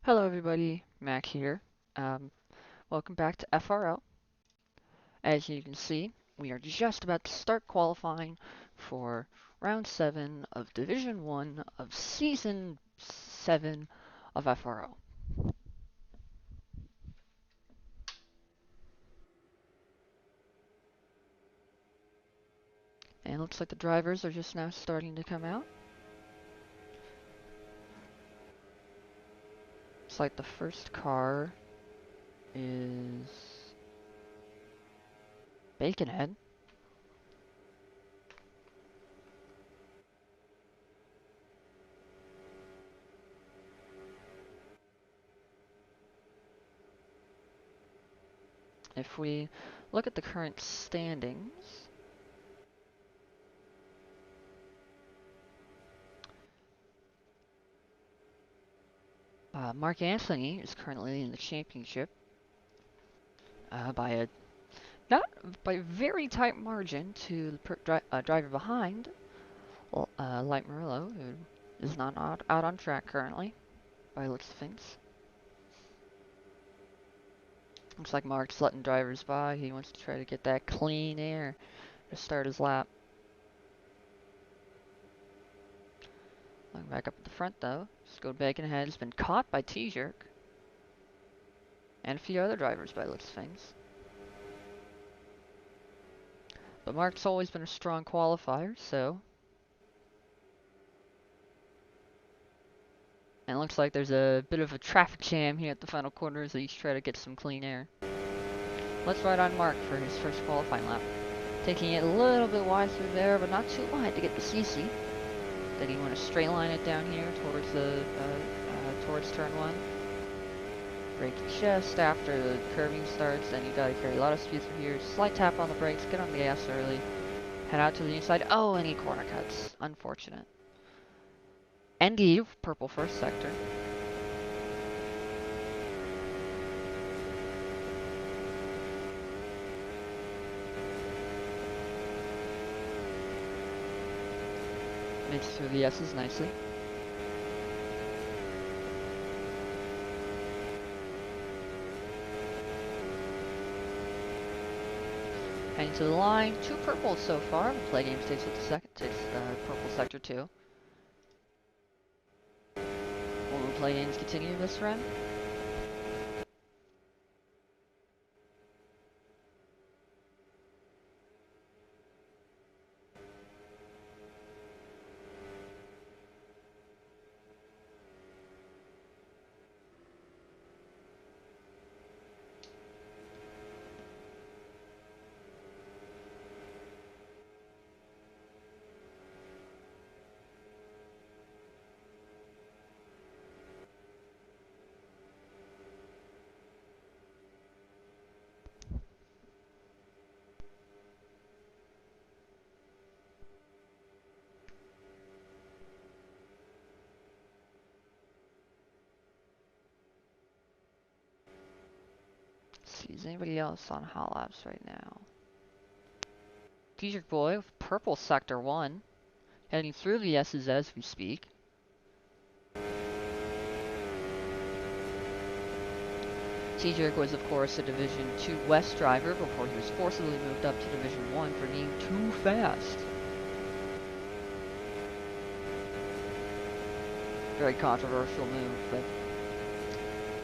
Hello everybody, Mac here. Um, Welcome back to FRL. As you can see, we are just about to start qualifying for round 7 of Division 1 of Season 7 of FRL. And it looks like the drivers are just now starting to come out. Looks like the first car is Baconhead. If we look at the current standings, Mark Anthony is currently in the championship by a not by a very tight margin to the driver behind, Light Murillo, who is not out on track currently, by the looks of things. Looks like Mark's letting drivers by. He wants to try to get that clean air to start his lap. Looking back up at the front though, Scott Baconhead has been caught by T-Jerk and a few other drivers by the looks of things. But Mark's always been a strong qualifier, so. And it looks like there's a bit of a traffic jam here at the final corner as he's trying to get some clean air. Let's ride on Mark for his first qualifying lap. Taking it a little bit wide through there, but not too wide to get the CC. Then you want to straight line it down here towards the towards turn 1. Brake just after the curving starts, and you gotta carry a lot of speed through here. Slight tap on the brakes, get on the gas early, head out to the inside. Oh, and he corner cuts. Unfortunate. ND, purple first sector. Makes through the S's nicely. Heading to the line, 2 purples so far. The play game takes it to second, takes purple sector 2. Will the play games continue this run? See, is anybody else on hot laps right now? T-Jerk Boy with purple sector 1, heading through the S's as we speak. T-Jerk was of course a Division 2 West driver before he was forcibly moved up to Division 1 for being too fast. Very controversial move, but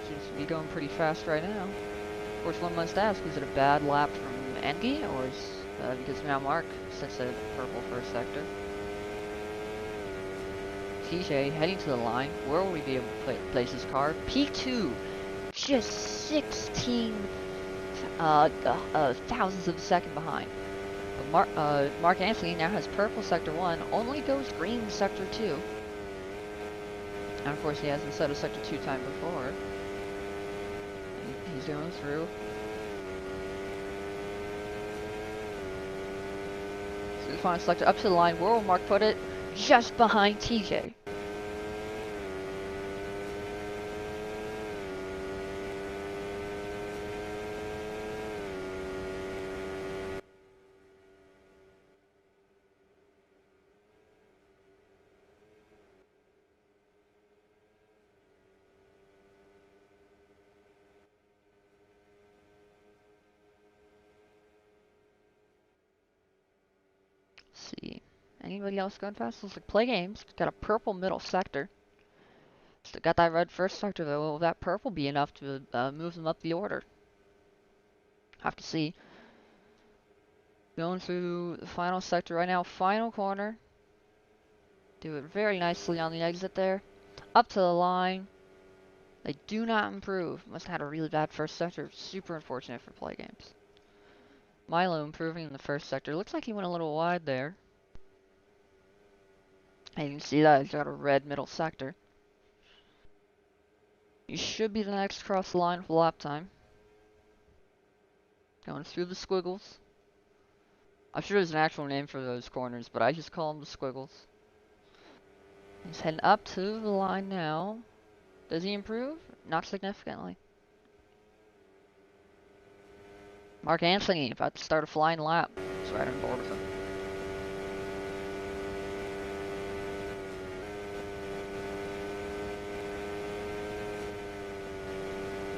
seems to be going pretty fast right now. Of course, one must ask, was it a bad lap from Engie, or is because now Mark sets a purple first sector? TJ heading to the line. Where will we be able to place his car? P2, just 16 thousandths of a second behind. But Mark Anthony now has purple sector 1, only goes green sector 2. And of course, he hasn't set a sector 2 time before. He's going through. So the final selector up to the line. Where will Mark put it? Just behind TJ. Anybody else going fast? Looks like Play Games got a purple middle sector. Still got that red first sector though. Will that purple be enough to move them up the order? Have to see. Going through the final sector right now. Final corner. Do it very nicely on the exit there. Up to the line. They do not improve. Must have had a really bad first sector. Super unfortunate for Play Games. Milo improving in the first sector. Looks like he went a little wide there. And you can see that he's got a red middle sector. He should be the next cross the line for lap time. Going through the squiggles. I'm sure there's an actual name for those corners, but I just call them the squiggles. He's heading up to the line now. Does he improve? Not significantly. Mark Anthony about to start a flying lap. He's right on board with him.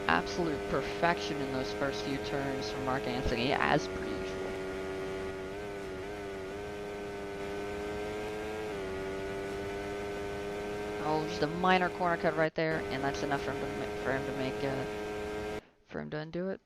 Absolute perfection in those first few turns from Mark Anthony, as per usual. Oh, just a minor corner cut right there, and that's enough for him to undo it.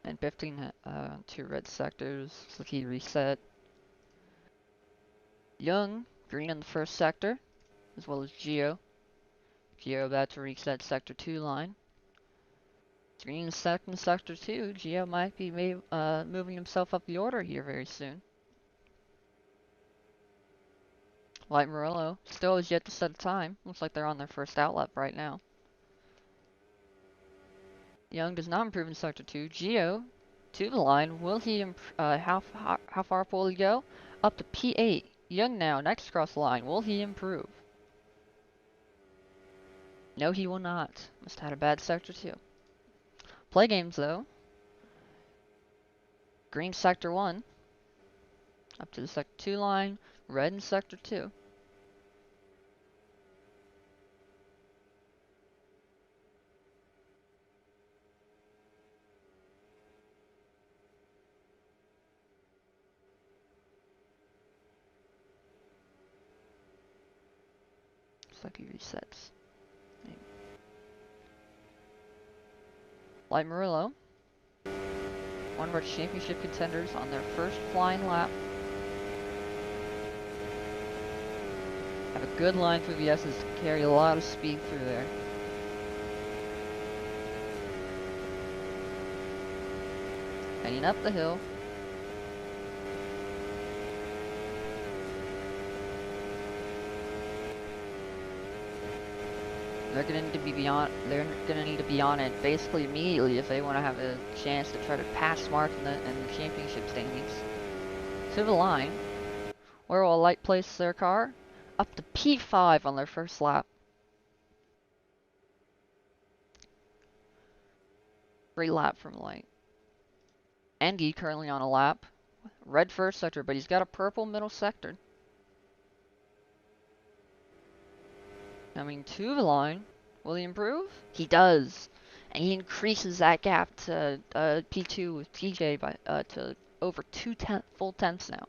And 15 two red sectors, so he reset. Young, green in the first sector, as well as Gio. Gio about to reset sector 2 line. Green in second sector 2, Gio might be moving himself up the order here very soon. Light Murillo still has yet to set a time. Looks like they're on their first outlap right now. Young does not improve in sector 2. Gio to the line. Will he how far up will he go? Up to P8. Young now, next cross line. Will he improve? No, he will not. Must have had a bad sector 2. Play Games though. Green sector 1. Up to the sector 2 line. Red in sector 2. Looks like he resets. Light Murillo, one of our championship contenders on their first flying lap. Have a good line through the S's to carry a lot of speed through there. Heading up the hill. They're gonna need to be beyond. They're gonna need to be on it basically immediately if they want to have a chance to try to pass Mark in the championship standings. To the line, where will Light place their car? Up to P5 on their first lap. Great lap from Light. Andy currently on a lap. Red first sector, but he's got a purple middle sector. Coming to the line. Will he improve? He does. And he increases that gap to P2 with TJ by to over full tenths now.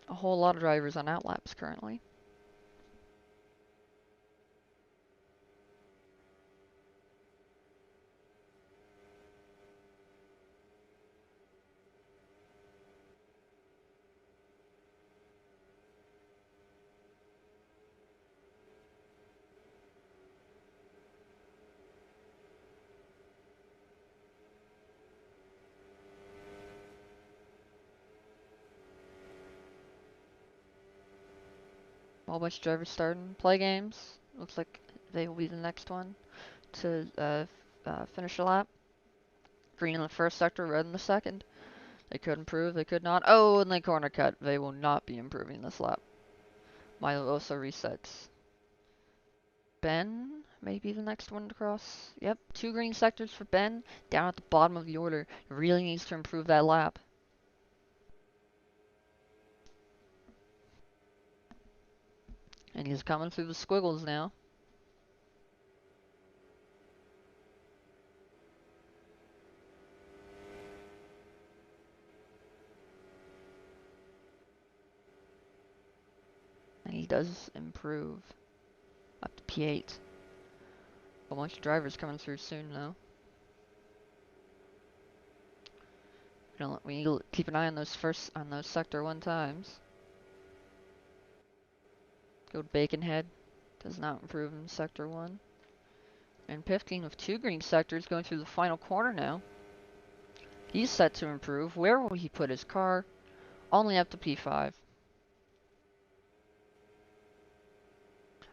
A whole lot of drivers on outlaps currently. A whole bunch of drivers starting. Play Games. Looks like they will be the next one to finish a lap. Green in the first sector, red in the second. They could improve, they could not. Oh, and they corner cut. They will not be improving this lap. Milo also resets. Ben may be the next one to cross. Yep, 2 green sectors for Ben, down at the bottom of the order. Really needs to improve that lap. And he's coming through the squiggles now. And he does improve up to P8. A bunch of drivers coming through soon though. We need to keep an eye on those sector 1 times. Go to Baconhead. Does not improve in sector 1. And Pifking with 2 green sectors going through the final corner now. He's set to improve. Where will he put his car? Only up to P5.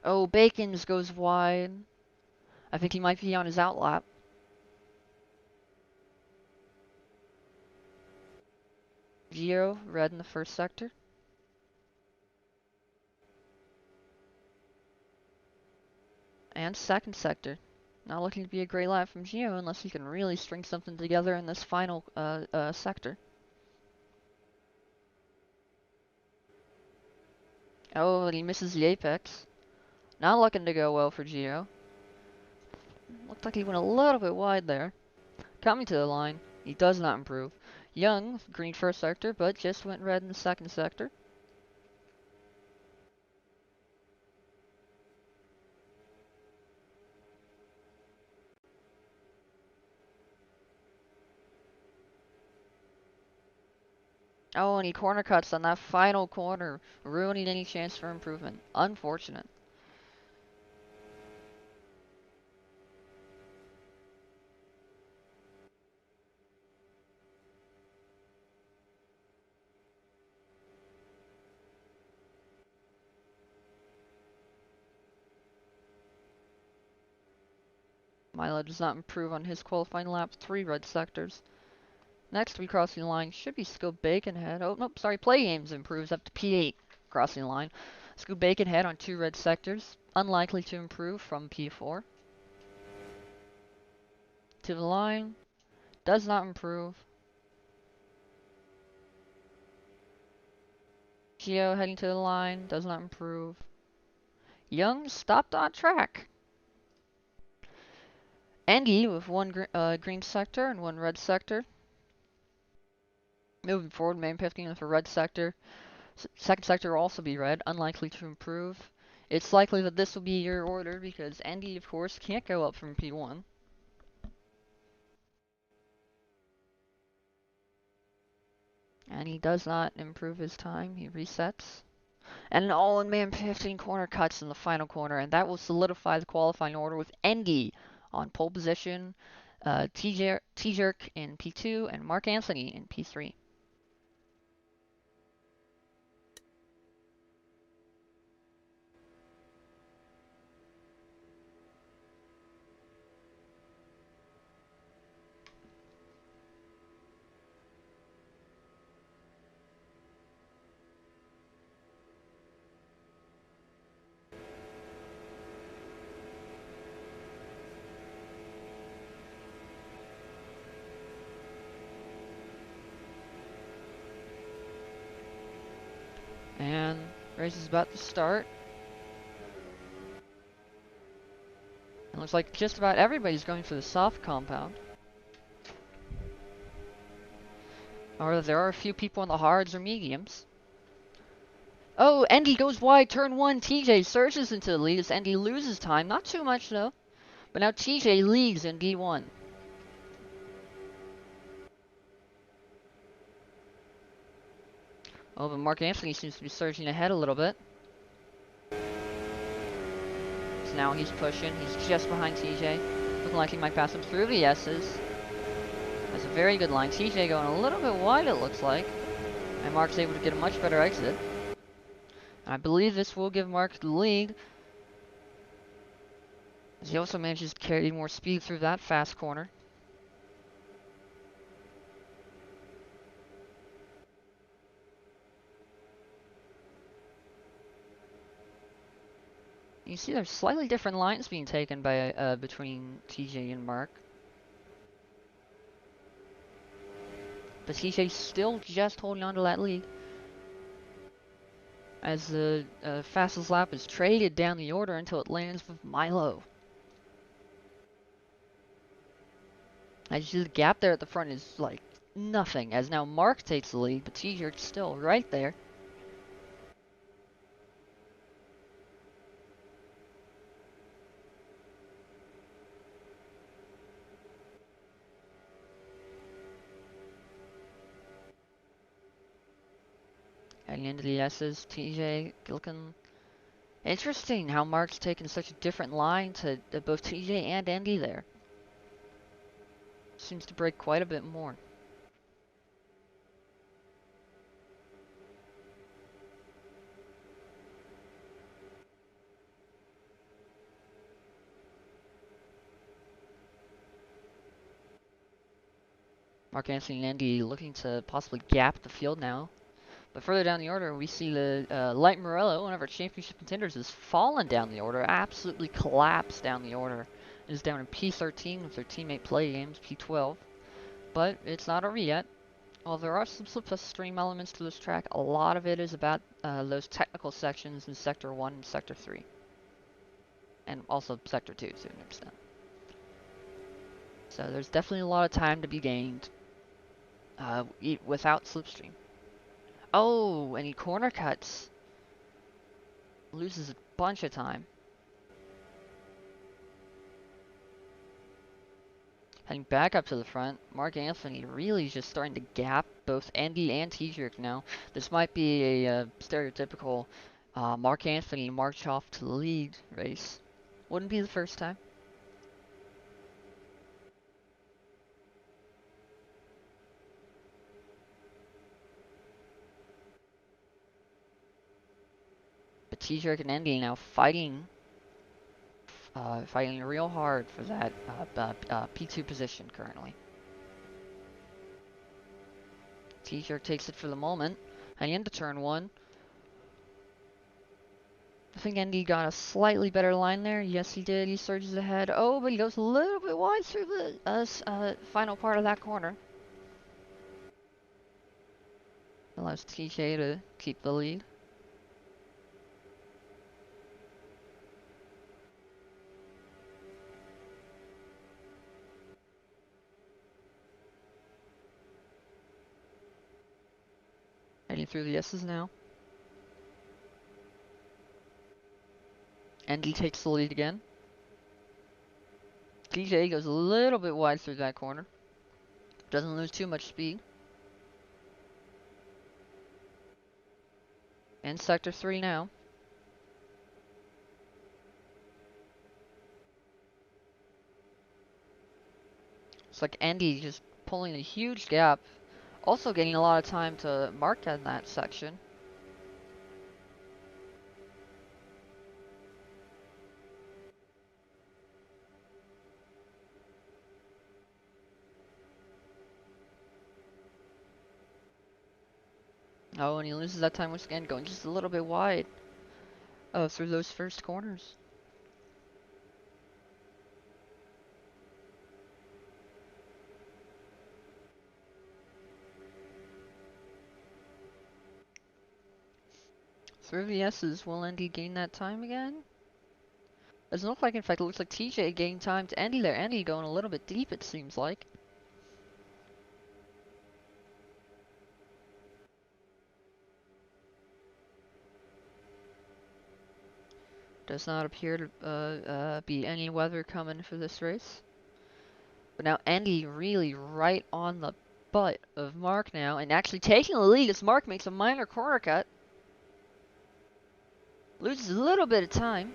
Oh, Bacon's goes wide. I think he might be on his outlap. Gio, red in the first sector. And second sector. Not looking to be a great lap from Gio unless he can really string something together in this final sector. Oh, and he misses the apex. Not looking to go well for Gio. Looked like he went a little bit wide there. Coming to the line, he does not improve. Young, green first sector, but just went red in the second sector. Oh, and he corner cuts on that final corner, ruining any chance for improvement. Unfortunate. Milo does not improve on his qualifying lap, 3 red sectors. Next, we crossing the line should be Scoop Baconhead. Oh, nope, sorry, Play Games improves up to P8 crossing the line. Scoop Baconhead on 2 red sectors, unlikely to improve from P4. To the line, does not improve. Gio heading to the line, does not improve. Young stopped on track. Andy with 1 green sector and 1 red sector. Moving forward, main 15 with a red sector. Second sector will also be red, unlikely to improve. It's likely that this will be your order because Andy, of course, can't go up from P1. And he does not improve his time, he resets. And an all-in-man 15 corner cuts in the final corner, and that will solidify the qualifying order with Andy on pole position, T-Jerk in P2, and Mark Anthony in P3. And race is about to start. It looks like just about everybody's going for the soft compound. Or there are a few people on the hards or mediums. Oh, Andy goes wide, turn 1, TJ surges into the lead as Andy loses time. Not too much though. But now TJ leads in D1. Oh, but Mark Anthony seems to be surging ahead a little bit. So now he's pushing. He's just behind TJ. Looking like he might pass him through the S's. That's a very good line. TJ going a little bit wide, it looks like. And Mark's able to get a much better exit. And I believe this will give Mark the lead. As he also manages to carry more speed through that fast corner. You see there's slightly different lines being taken by between TJ and Mark. But TJ's still just holding on to that lead. As the fastest lap is traded down the order until it lands with Milo. As you see, the gap there at the front is like nothing, as now Mark takes the lead, but TJ's still right there. Heading into the S's, TJ looking interesting how Mark's taken such a different line to both TJ and Andy there. Seems to break quite a bit more. Mark Anthony and Andy looking to possibly gap the field now. But further down the order, we see the Light Morello, one of our championship contenders, has fallen down the order, absolutely collapsed down the order. It is down in P13 with their teammate Play Games, P12. But it's not over yet. While there are some slipstream elements to this track, a lot of it is about those technical sections in Sector 1 and Sector 3. And also Sector 2 to an extent. So there's definitely a lot of time to be gained without slipstream. Oh, and he corner cuts. Loses a bunch of time. Heading back up to the front, Mark Anthony really just starting to gap both Andy and T-Jerk now. This might be a stereotypical Mark Anthony march off to the lead race. Wouldn't be the first time. But T-Jerk and Andy now fighting real hard for that P2 position currently. T-Jerk takes it for the moment. Heading into turn 1. I think Andy got a slightly better line there. Yes, he did. He surges ahead. Oh, but he goes a little bit wide through the final part of that corner. Allows TJ to keep the lead. Heading through the S's now. Andy takes the lead again. TJ goes a little bit wide through that corner. Doesn't lose too much speed. In Sector 3 now. It's like Andy just pulling a huge gap. Also getting a lot of time to mark in that section. Oh, and he loses that time once again, going just a little bit wide through those first corners. Through the S's, will Andy gain that time again? Doesn't look like, in fact, it looks like TJ gained time to Andy there. Andy going a little bit deep, it seems like. Does not appear to be any weather coming for this race. But now Andy really right on the butt of Mark now, and actually taking the lead as Mark makes a minor corner cut. Loses a little bit of time.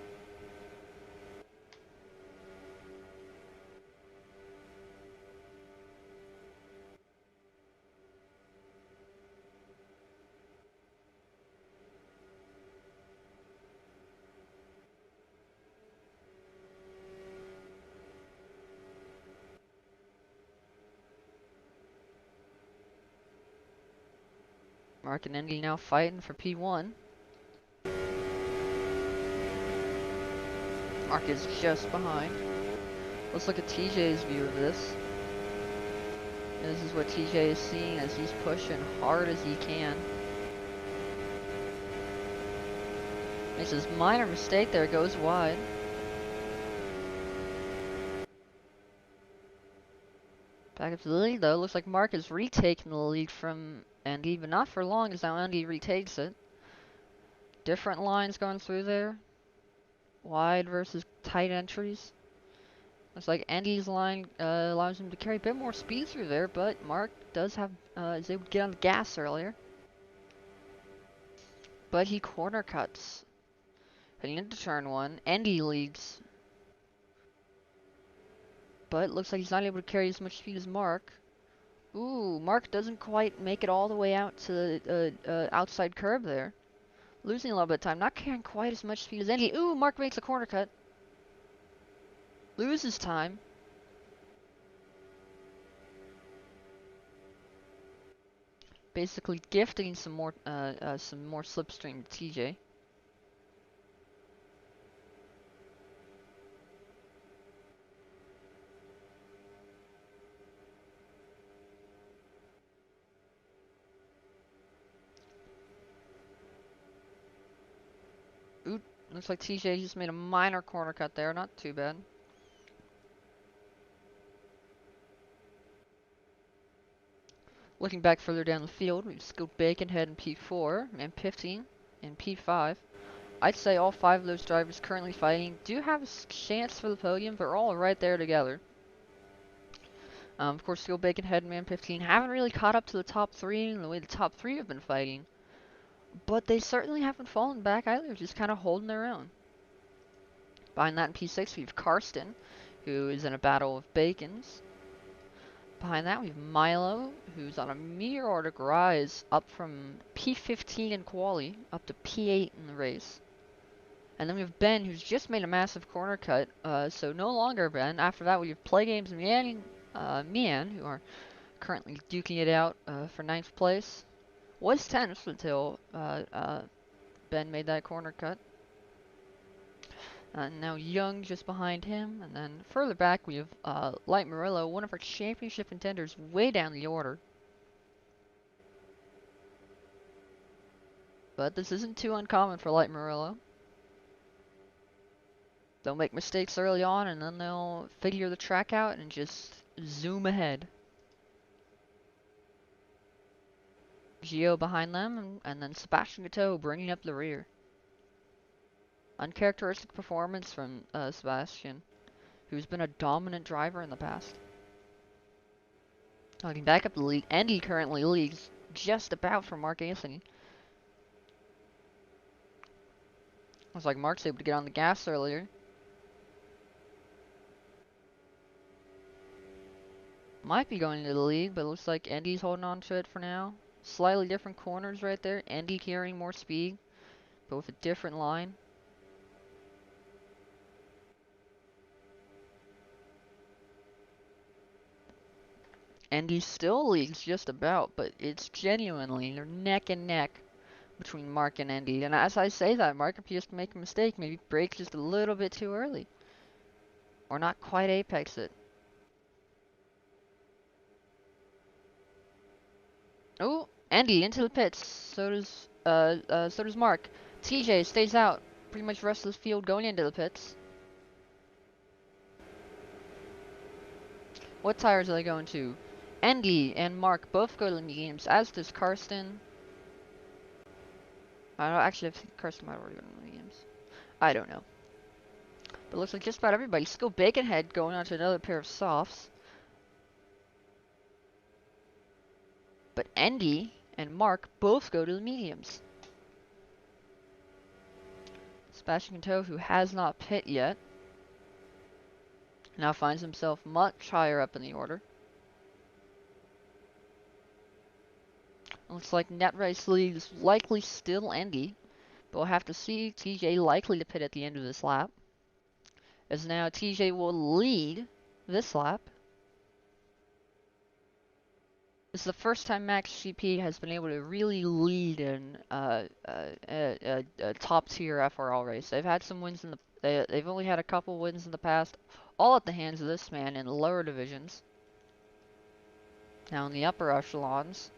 Mark and Andy now fighting for P1. Mark is just behind. Let's look at TJ's view of this. This is what TJ is seeing as he's pushing hard as he can. Makes this minor mistake there, goes wide. Back up to the lead though. Looks like Mark has retaken the lead from Andy, but not for long as now Andy retakes it. Different lines going through there. Wide versus tight entries. Looks like Andy's line allows him to carry a bit more speed through there, but Mark does have is able to get on the gas earlier. But he corner cuts. Heading into turn one, Andy leads. But looks like he's not able to carry as much speed as Mark. Ooh, Mark doesn't quite make it all the way out to the outside curb there. Losing a little bit of time, not carrying quite as much speed as Andy. Ooh, Mark makes a corner cut. Loses time. Basically gifting some more slipstream to TJ. Ooh, looks like TJ just made a minor corner cut there, not too bad. Looking back further down the field, we've Skilled Baconhead in P4, and 15 in P5. I'd say all 5 of those drivers currently fighting do have a chance for the podium, but are all right there together. Of course, Skilled Baconhead and Man 15 haven't really caught up to the top 3 in the way the top 3 have been fighting. But they certainly haven't fallen back either, just kind of holding their own. Behind that in P6, we have Karsten, who is in a battle with Bacons. Behind that, we have Milo, who's on a meteoric rise up from P15 in quali up to P8 in the race. And then we have Ben, who's just made a massive corner cut, so no longer Ben. After that, we have Play Games and Mian, who are currently duking it out for 9th place. Was 10th until Ben made that corner cut. Now Young just behind him, and then further back we have Light Murillo, one of our championship contenders, way down the order. But this isn't too uncommon for Light Murillo. They'll make mistakes early on, and then they'll figure the track out and just zoom ahead. Gio behind them, and then Sebastian Gateau bringing up the rear. Uncharacteristic performance from Sebastian, who's been a dominant driver in the past. Looking back up the lead, Andy currently leads just about for Mark Anthony. Looks like Mark's able to get on the gas earlier. Might be going into the lead, but it looks like Andy's holding on to it for now. Slightly different corners right there. Andy carrying more speed, but with a different line. Andy still leads just about, but it's genuinely, they're neck and neck between Mark and Andy. And as I say that, Mark appears to make a mistake, maybe brake just a little bit too early. Or not quite apex it. Oh, Andy into the pits. So does Mark. TJ stays out. Pretty much the rest of the field going into the pits. What tires are they going to? Andy and Mark both go to the mediums, as does Karsten. I don't actually, I think Karsten might already go to the mediums. I don't know. But it looks like just about everybody. Skilled Baconhead going on to another pair of softs. But Andy and Mark both go to the mediums. Sebastian Coteau, who has not pit yet, now finds himself much higher up in the order. Looks like net race lead is likely still Andy, but we'll have to see. TJ likely to pit at the end of this lap, as now TJ will lead this lap. This is the first time Max GP has been able to really lead in a top tier FRL race. They've had some wins in the they've only had a couple wins in the past, all at the hands of this man in the lower divisions. Now in the upper echelons,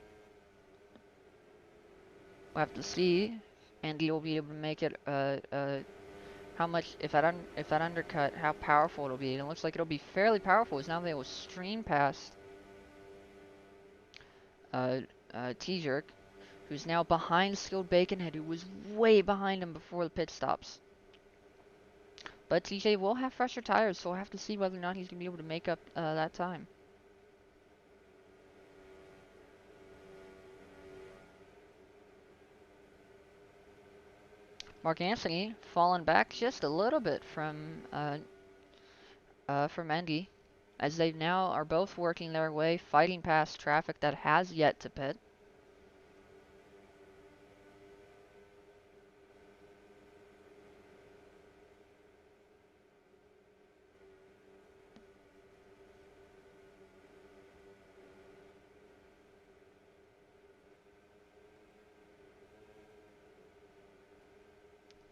we'll have to see. Andy will be able to make it how much if that undercut, how powerful it'll be. And it looks like it'll be fairly powerful. As now they will stream past T-Jerk, who's now behind Skilled Baconhead, who was way behind him before the pit stops. But TJ will have fresher tires, so we'll have to see whether or not he's going to be able to make up that time. Mark Anthony falling back just a little bit from Andy, as they now are both working their way, fighting past traffic that has yet to pit.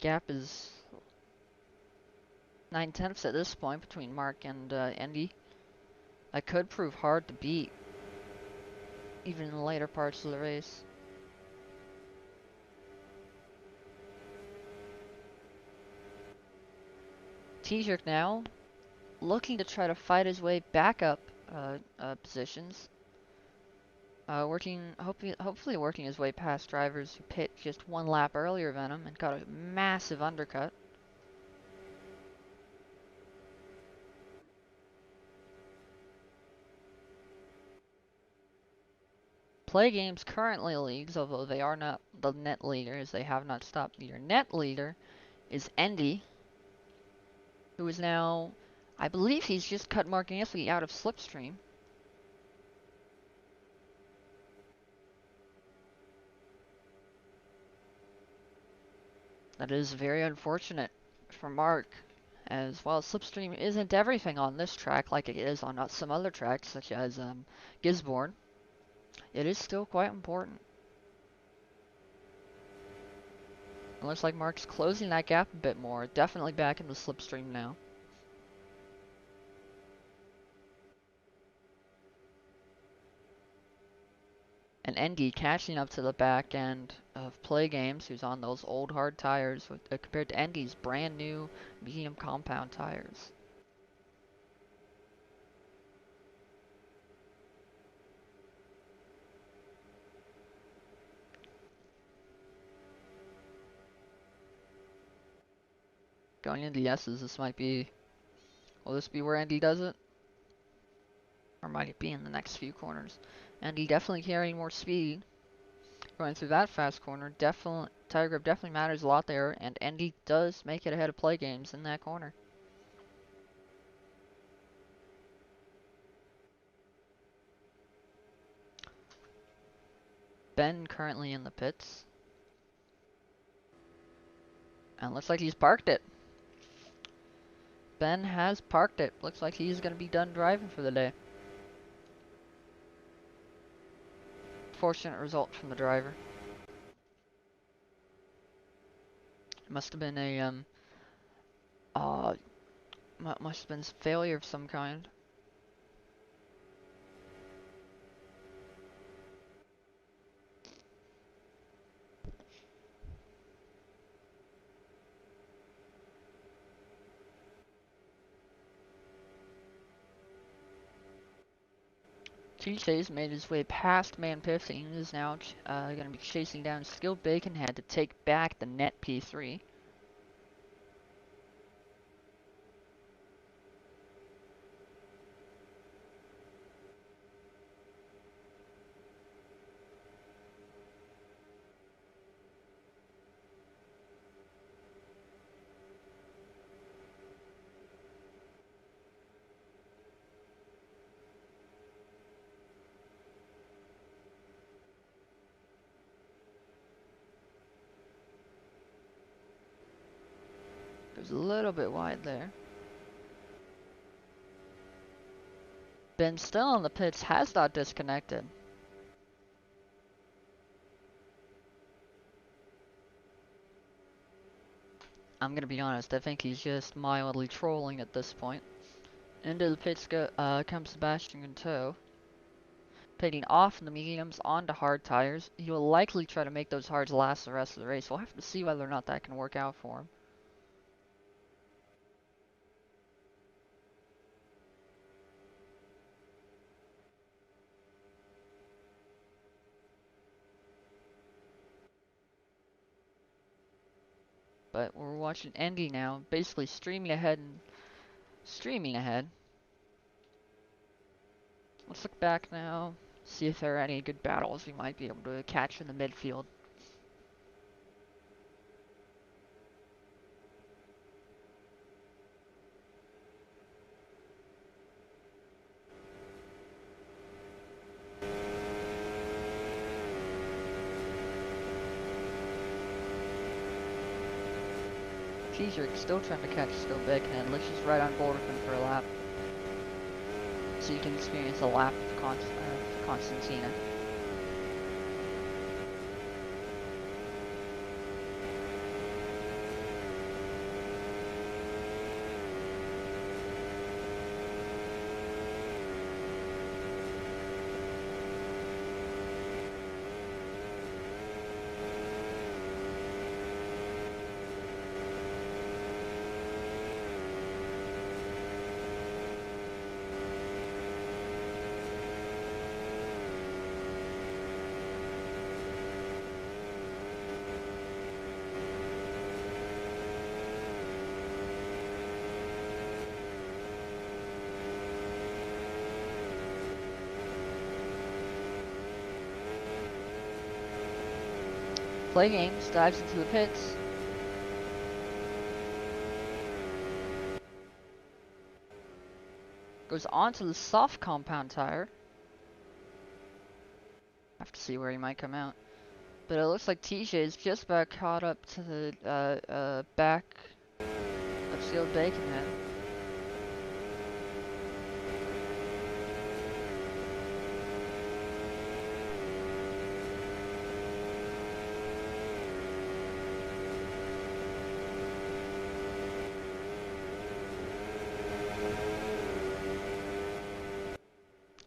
Gap is 9/10 at this point between Mark and Andy. That could prove hard to beat, even in the later parts of the race. T-Jerk now looking to try to fight his way back up positions. Hopefully working his way past drivers who pit just one lap earlier than him and got a massive undercut. Play Games currently leads, although they are not the net leaders. They have not stopped leader. Net leader is Endy, who is now, I believe he's just cut Mark Anthony out of Slipstream. That is very unfortunate for Mark, as well. Slipstream isn't everything on this track like it is on some other tracks, such as Gisborne. It is still quite important. It looks like Mark's closing that gap a bit more. Definitely back in the Slipstream now. And Endy catching up to the back end of Play Games, who's on those old hard tires with, compared to Endy's brand new medium compound tires. Going into the S's, this might be... Will this be where Endy does it? Or might it be in the next few corners? Endy definitely carrying more speed. Going through that fast corner, tire grip definitely matters a lot there, and Endy does make it ahead of Play Games in that corner. Ben currently in the pits. And looks like he's parked it. Ben has parked it. Looks like he's going to be done driving for the day. Fortunate result from the driver. Must have been a, must have been a failure of some kind. TJ's made his way past Man 15 and is now going to be chasing down Skilled Baconhead to take back the net P3. Goes a little bit wide there. Ben still in the pits, has not disconnected. I'm gonna be honest, I think he's just mildly trolling at this point. Into the pits comes Sebastian in tow. Pitting off the mediums onto hard tires. He will likely try to make those hards last the rest of the race. We'll have to see whether or not that can work out for him. But we're watching Andy now, basically streaming ahead and streaming ahead. Let's look back now, see if there are any good battles we might be able to catch in the midfield. T-shirt still trying to catch Skill Bacon, and let's just right on board with him for a lap. So you can experience a lap of Constantina. Play games, dives into the pits. Goes onto the soft compound tire. Have to see where he might come out. But it looks like TJ is just about caught up to the back of Sealed Baconhead.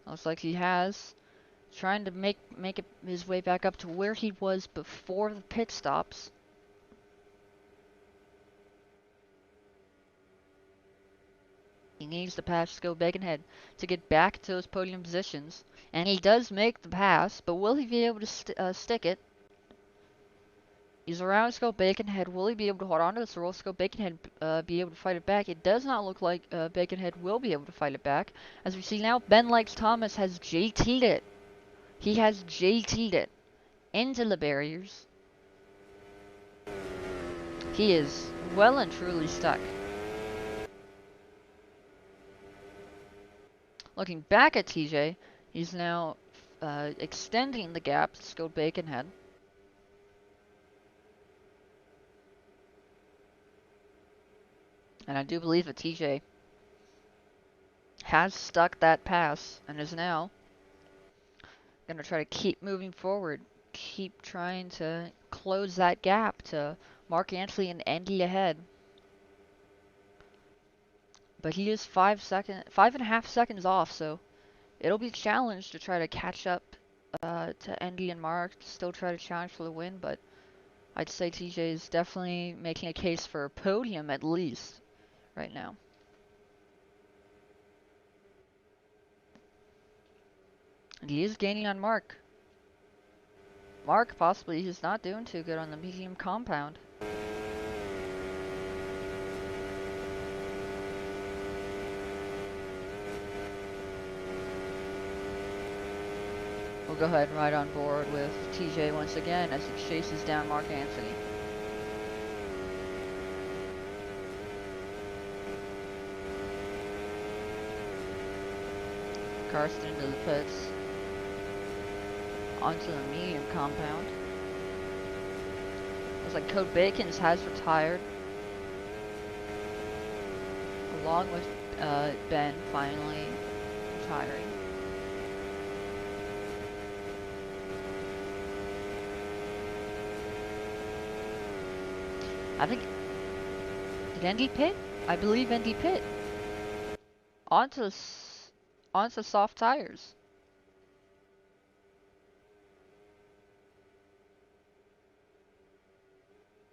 Looks like he has. Trying to make his way back up to where he was before the pit stops. He needs to pass Skill Baconhead to get back to those podium positions. And he does make the pass, but will he be able to stick it? He's around Skill Baconhead. Will he be able to hold on to this, or will Skill Baconhead be able to fight it back? It does not look like Baconhead will be able to fight it back. As we see now, Ben Likes Thomas has JT'd it. He has JT'd it into the barriers. He is well and truly stuck. Looking back at TJ, he's now extending the gap to Skilled Baconhead. And I do believe that TJ has stuck that pass and is now going to try to keep moving forward. Keep trying to close that gap to Mark Anthony and Andy ahead. But he is 5.5 seconds off, so it'll be a challenge to try to catch up to Andy and Mark, to still try to challenge for the win, but I'd say TJ is definitely making a case for a podium at least right now. And he is gaining on Mark. Mark possibly is not doing too good on the medium compound. We'll go ahead and ride on board with TJ once again as he chases down Mark Anthony. Karsten into the pits. Onto the medium compound. Looks like Code Bacons has retired. Along with Ben finally retiring. I think Did Andy pit? I believe Andy pit. Onto soft tires.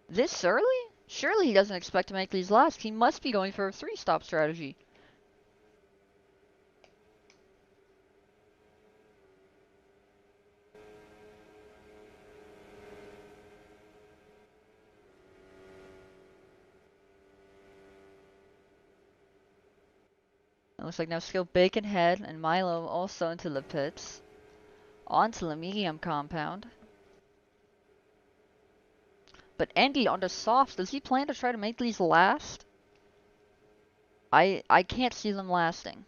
This early? Surely he doesn't expect to make these last. He must be going for a 3-stop strategy. It looks like now Skill Bacon Head and Milo also into the pits. Onto the medium compound. But Andy on the softs, does he plan to try to make these last? I can't see them lasting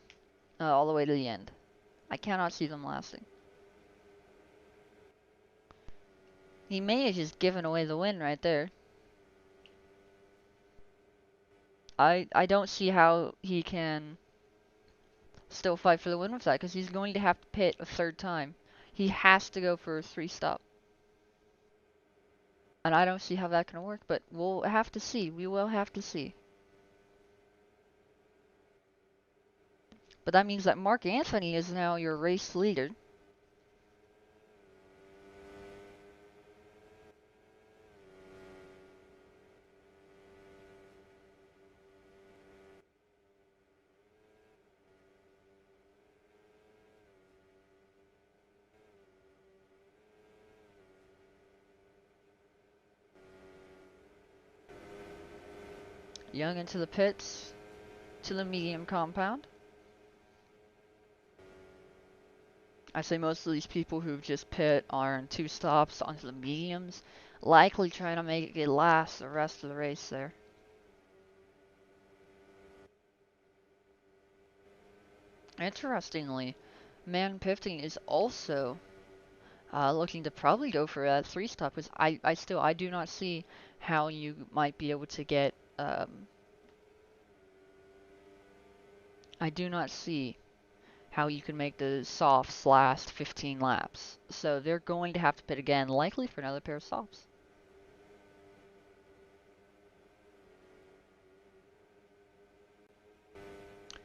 all the way to the end. I cannot see them lasting. He may have just given away the win right there. I don't see how he can still fight for the win with that, because he's going to have to pit a 3rd time. He has to go for a 3-stop. And I don't see how that can work, but we'll have to see. We will have to see. But that means that Mark Anthony is now your race leader. Young into the pits, to the medium compound. I say most of these people who just pit are in 2 stops onto the mediums, likely trying to make it last the rest of the race there. Interestingly, Man 15 is also looking to probably go for a 3-stop, because I do not see how you might be able to get, I do not see how you can make the softs last 15 laps. So they're going to have to pit again, likely for another pair of softs.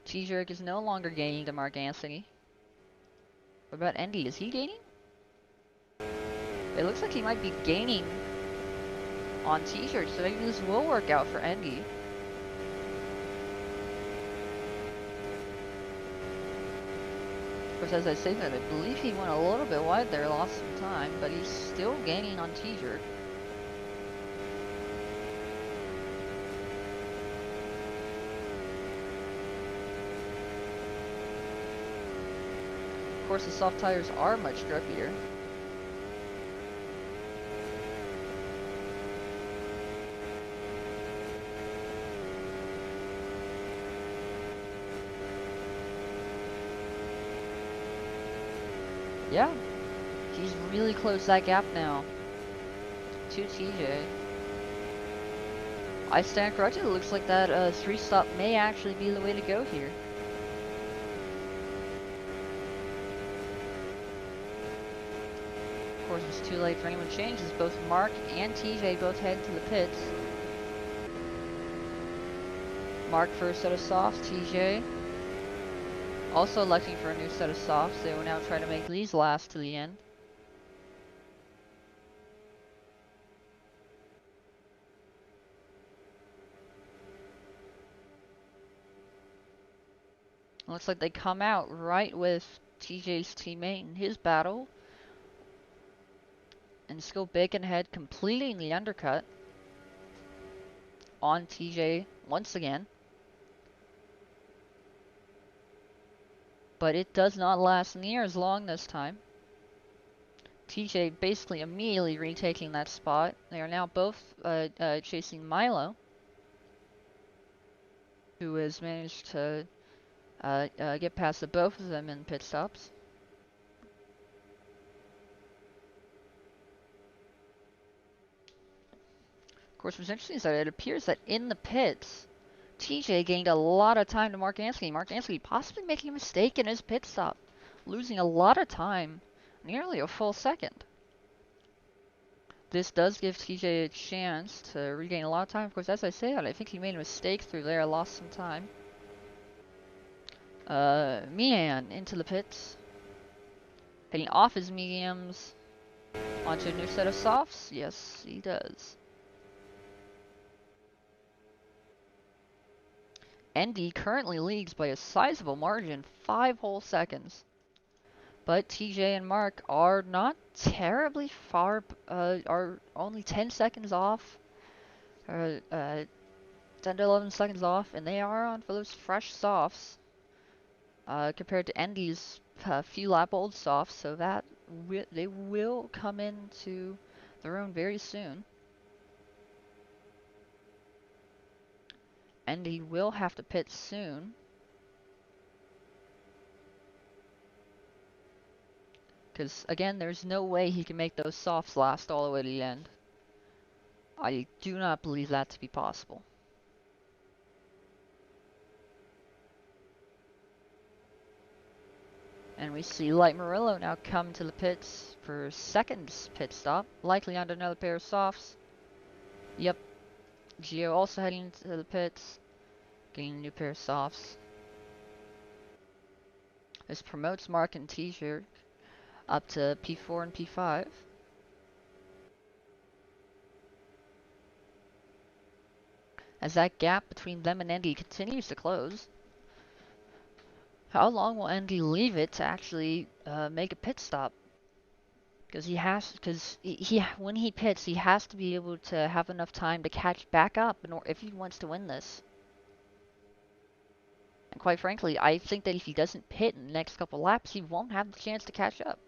T-Jerk is no longer gaining to Mark Anthony. What about Andy? Is he gaining? It looks like he might be gaining on T-Shirt, so maybe this will work out for Andy. Of course, as I say that, I believe he went a little bit wide there, lost some time, but he's still gaining on T-Shirt. Of course, the soft tires are much grippier. Yeah, he's really closed that gap now to TJ. I stand corrected, it looks like that 3-stop may actually be the way to go here. Of course, it's too late for anyone to change, as both Mark and TJ both head to the pits. Mark for a set of softs, TJ also electing for a new set of softs. They will now try to make these last to the end. Looks like they come out right with TJ's teammate in his battle. And Skill Bacon Head completing the undercut on TJ once again. But it does not last near as long this time. TJ basically immediately retaking that spot. They are now both chasing Milo, who has managed to get past the both of them in pit stops. Of course, what's interesting is that it appears that in the pits, TJ gained a lot of time to Mark Anthony. Mark Anthony possibly making a mistake in his pit stop, losing a lot of time, nearly a full second. This does give TJ a chance to regain a lot of time. Of course, as I say that, I think he made a mistake through there, lost some time. Mian into the pits. Heading off his mediums onto a new set of softs. Yes, he does. Andy currently leads by a sizable margin, 5 whole seconds. But TJ and Mark are not terribly far, are only 10 seconds off. 10 to 11 seconds off, and they are on for those fresh softs. Compared to Andy's few lap old softs, so that they will come into their own very soon. Andy will have to pit soon. Because, again, there's no way he can make those softs last all the way to the end. I do not believe that to be possible. And we see Light Murillo now come to the pits for second pit stop, likely onto another pair of softs. Yep, Gio also heading into the pits, getting a new pair of softs. This promotes Mark and T-shirt up to P4 and P5. As that gap between them and Andy continues to close. How long will Andy leave it to actually make a pit stop? Because when he pits, he has to be able to have enough time to catch back up if he wants to win this. And quite frankly, I think that if he doesn't pit in the next couple laps, he won't have the chance to catch up.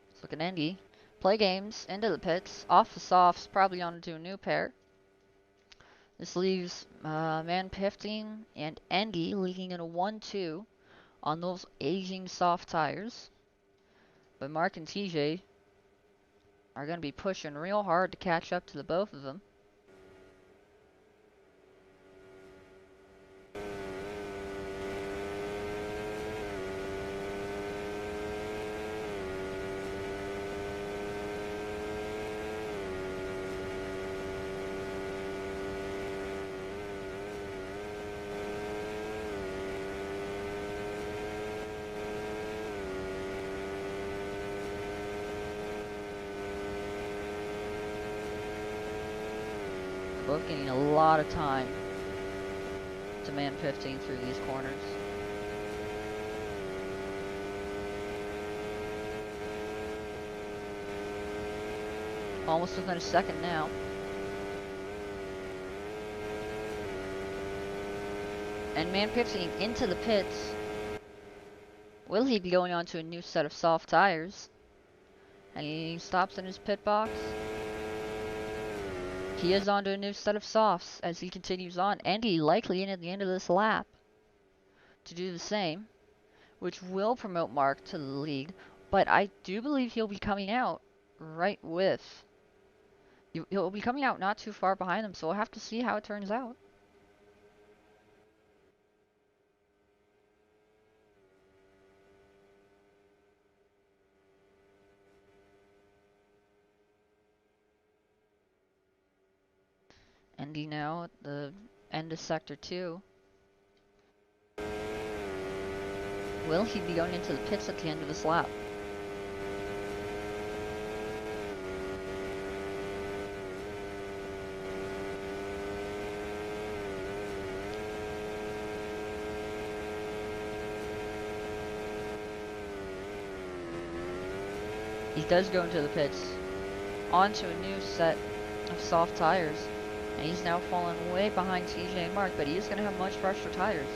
Let's look at Andy. Play games, into the pits, off the softs, probably onto a new pair. This leaves Man 15 and Andy leading in a 1-2 on those aging soft tires. But Mark and TJ are going to be pushing real hard to catch up to the both of them. Both getting a lot of time to Man 15 through these corners. Almost within a second now. And Man 15 into the pits. Will he be going on to a new set of soft tires? And he stops in his pit box. He is onto a new set of softs as he continues on. Andy likely in at the end of this lap to do the same, which will promote Mark to the lead. But I do believe he'll be coming out right with. He'll be coming out not too far behind them, so we'll have to see how it turns out. Andy now at the end of Sector 2. Will he be going into the pits at the end of this lap? He does go into the pits, onto a new set of soft tires, and he's now fallen way behind TJ and Mark, but he is going to have much fresher tires.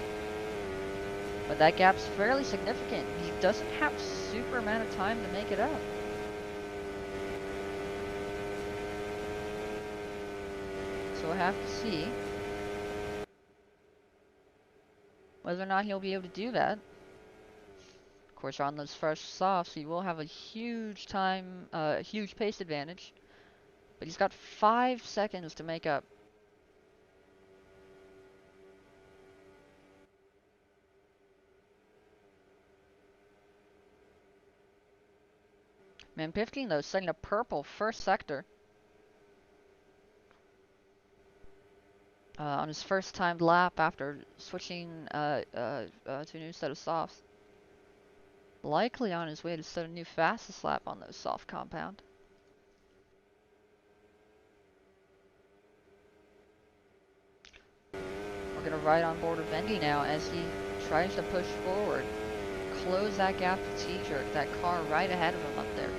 But that gap's fairly significant. He doesn't have super amount of time to make it up. So we'll have to see whether or not he'll be able to do that. Of course, on those fresh softs, he will have a huge huge pace advantage. But he's got 5 seconds to make up. Man 15 though, setting a purple first sector. On his first timed lap after switching to a new set of softs. Likely on his way to set a new fastest lap on those soft compound. We're going to ride on board of Indy now as he tries to push forward. Close that gap to T-Jerk, that car right ahead of him up there.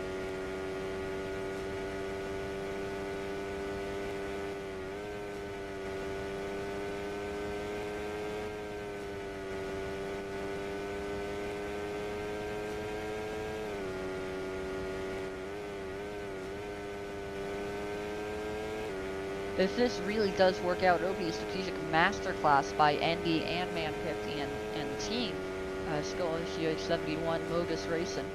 If this really does work out, it'll be a strategic masterclass by Andy and Man 50 and the team. Skull SGH71 Mogus Racing.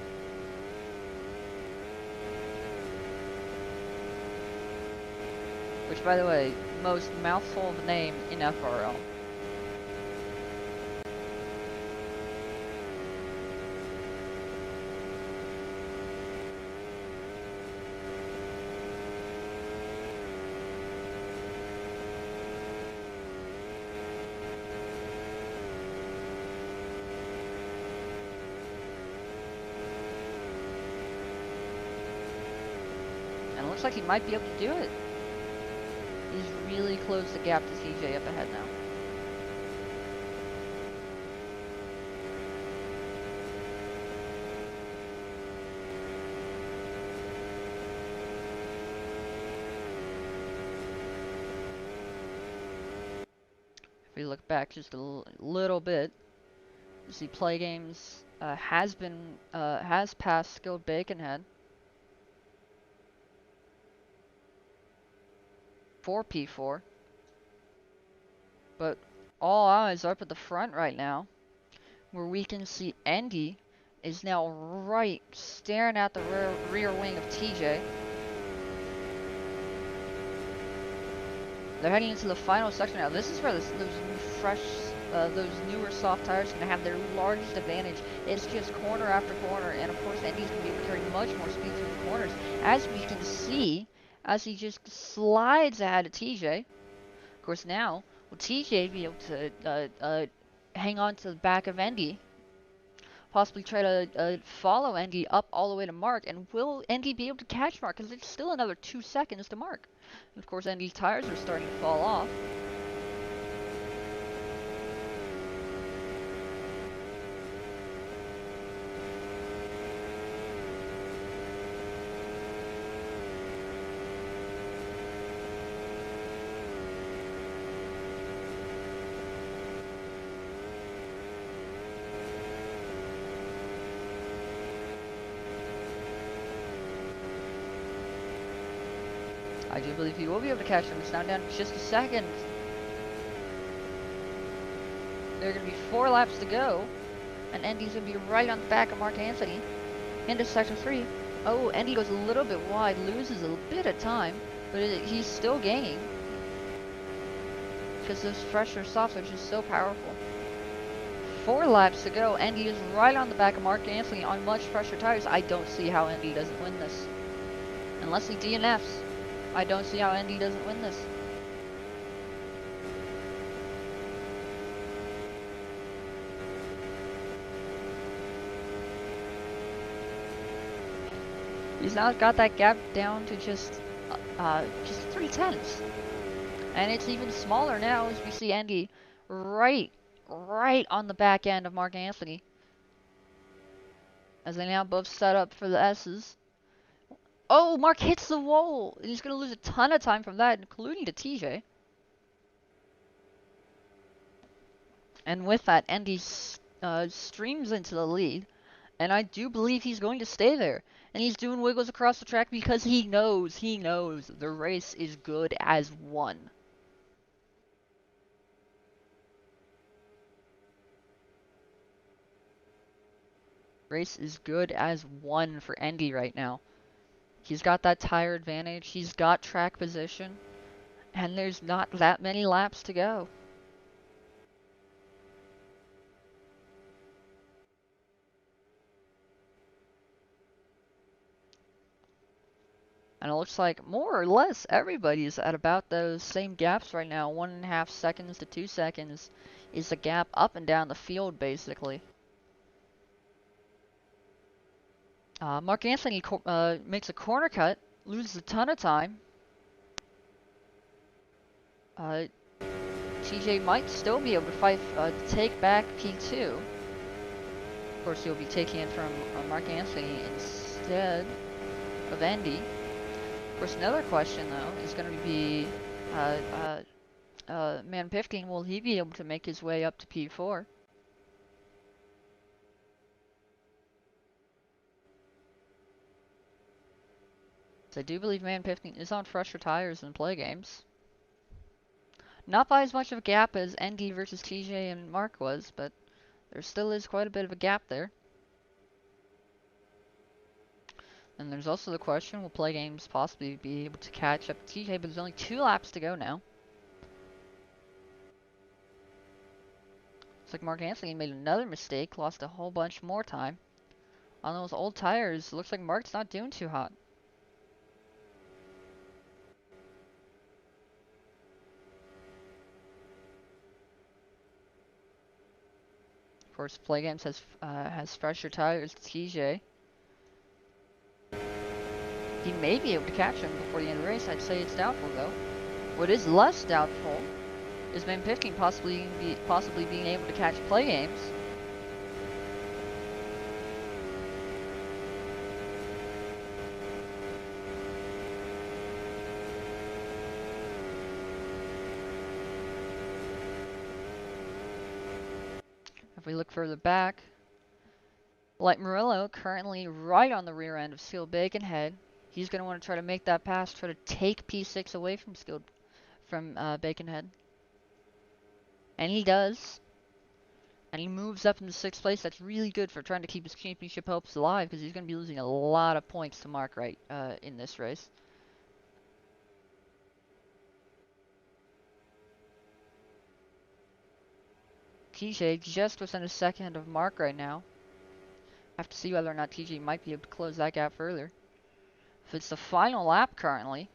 Which, by the way, most mouthful of a name in FRL. And it looks like he might be able to do it. He's really closed the gap to TJ up ahead now. If we look back just a little bit, you see Play Games has passed Skilled Baconhead. 4P4. But all eyes are up at the front right now, where we can see Andy is now right staring at the rear wing of TJ. They're heading into the final section now. This is where those newer soft tires are going to have their largest advantage. It's just corner after corner, and of course Andy's going to be able to carry much more speed through the corners, as we can see, as he just slides ahead of TJ. Of course now, will TJ be able to hang on to the back of Andy, possibly try to follow Andy up all the way to Mark, and will Andy be able to catch Mark? Because it's still another 2 seconds to Mark. And of course Andy's tires are starting to fall off. I do believe he will be able to catch him. It's now down to just a second. There are going to be 4 laps to go. And Andy's going to be right on the back of Mark Anthony into section 3. Oh, Andy goes a little bit wide, loses a bit of time, but he's still gaining. Because those fresher softs are just so powerful. 4 laps to go. Andy is right on the back of Mark Anthony on much fresher tires. I don't see how Andy doesn't win this. Unless he DNFs. I don't see how Andy doesn't win this. He's now got that gap down to just 3/10, and it's even smaller now as we see Andy right on the back end of Mark Anthony, as they now both set up for the S's. Oh, Mark hits the wall! He's going to lose a ton of time from that, including to TJ. And with that, Andy streams into the lead. And I do believe he's going to stay there. And he's doing wiggles across the track because he knows the race is good as won. Race is good as won for Andy right now. He's got that tire advantage. He's got track position. And there's not that many laps to go. And it looks like more or less everybody's at about those same gaps right now. 1.5 seconds to 2 seconds is the gap up and down the field, basically. Mark Anthony makes a corner cut, loses a ton of time. TJ might still be able to fight to take back P2. Of course, he'll be taking it from Mark Anthony instead of Andy. Of course, another question, though, is going to be Man 15, will he be able to make his way up to P4? So I do believe Man 15 is on fresher tires than play games. Not by as much of a gap as Andy versus TJ and Mark was, but there still is quite a bit of a gap there. And there's also the question, will play games possibly be able to catch up to TJ, but there's only 2 laps to go now. Looks like Mark Anthony made another mistake, lost a whole bunch more time. On those old tires, looks like Mark's not doing too hot. Of course, Play Games has fresher tires than TJ. He may be able to catch him before the end of the race. I'd say it's doubtful, though. What is less doubtful is Man 15 possibly being able to catch Play Games. If we look further back, Light Murillo currently right on the rear end of Skilled Baconhead. He's going to want to try to make that pass, try to take P6 away from Baconhead. And he does. And he moves up into 6th place. That's really good for trying to keep his championship hopes alive, because he's going to be losing a lot of points to Mark right in this race. TJ just within a second of Mark right now. Have to see whether or not TJ might be able to close that gap further. If it's the final lap currently,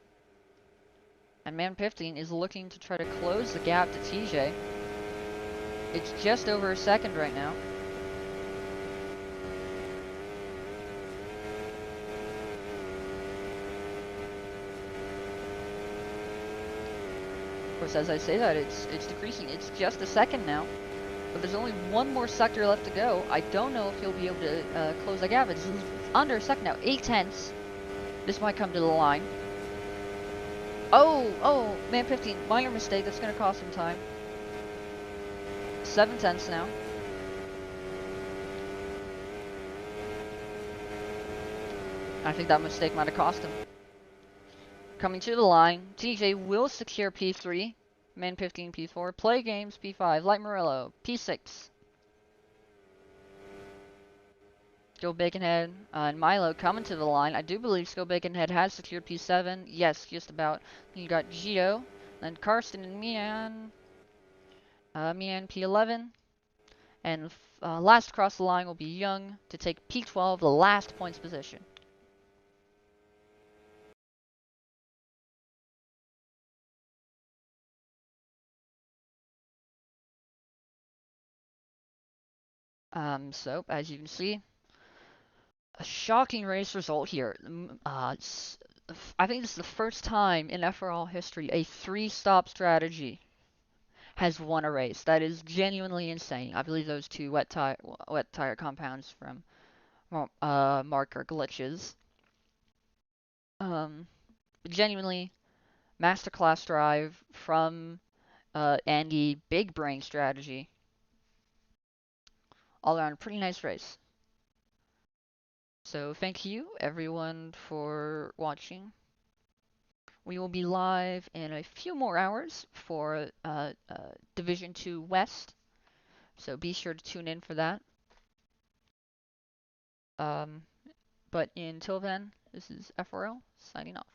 and Man 15 is looking to try to close the gap to TJ. It's just over a second right now. Of course, as I say that, it's decreasing. It's just a second now. But there's only one more sector left to go. I don't know if he'll be able to close that gap. It's under a second now. 8 tenths. This might come to the line. Oh, Man 15. Minor mistake. That's going to cost him time. 7 tenths now. I think that mistake might have cost him. Coming to the line. TJ will secure P3. Man 15 P4, Play Games P5, Light Murillo P6. Skill Baconhead and Milo coming to the line. I do believe Skill Baconhead has secured P7. Yes, just about. You got Gio, then Karsten and Mian. Mian P11. And last across the line will be Young to take P12, the last points position. So, as you can see, a shocking race result here. I think this is the first time in FRL history a 3-stop strategy has won a race. That is genuinely insane. I believe those 2 wet tire compounds from Mark are glitches. Genuinely, masterclass drive from Andy. Big brain strategy. All around, a pretty nice race. So thank you everyone for watching. We will be live in a few more hours for Division 2 West, so be sure to tune in for that. But until then, This is FRL signing off.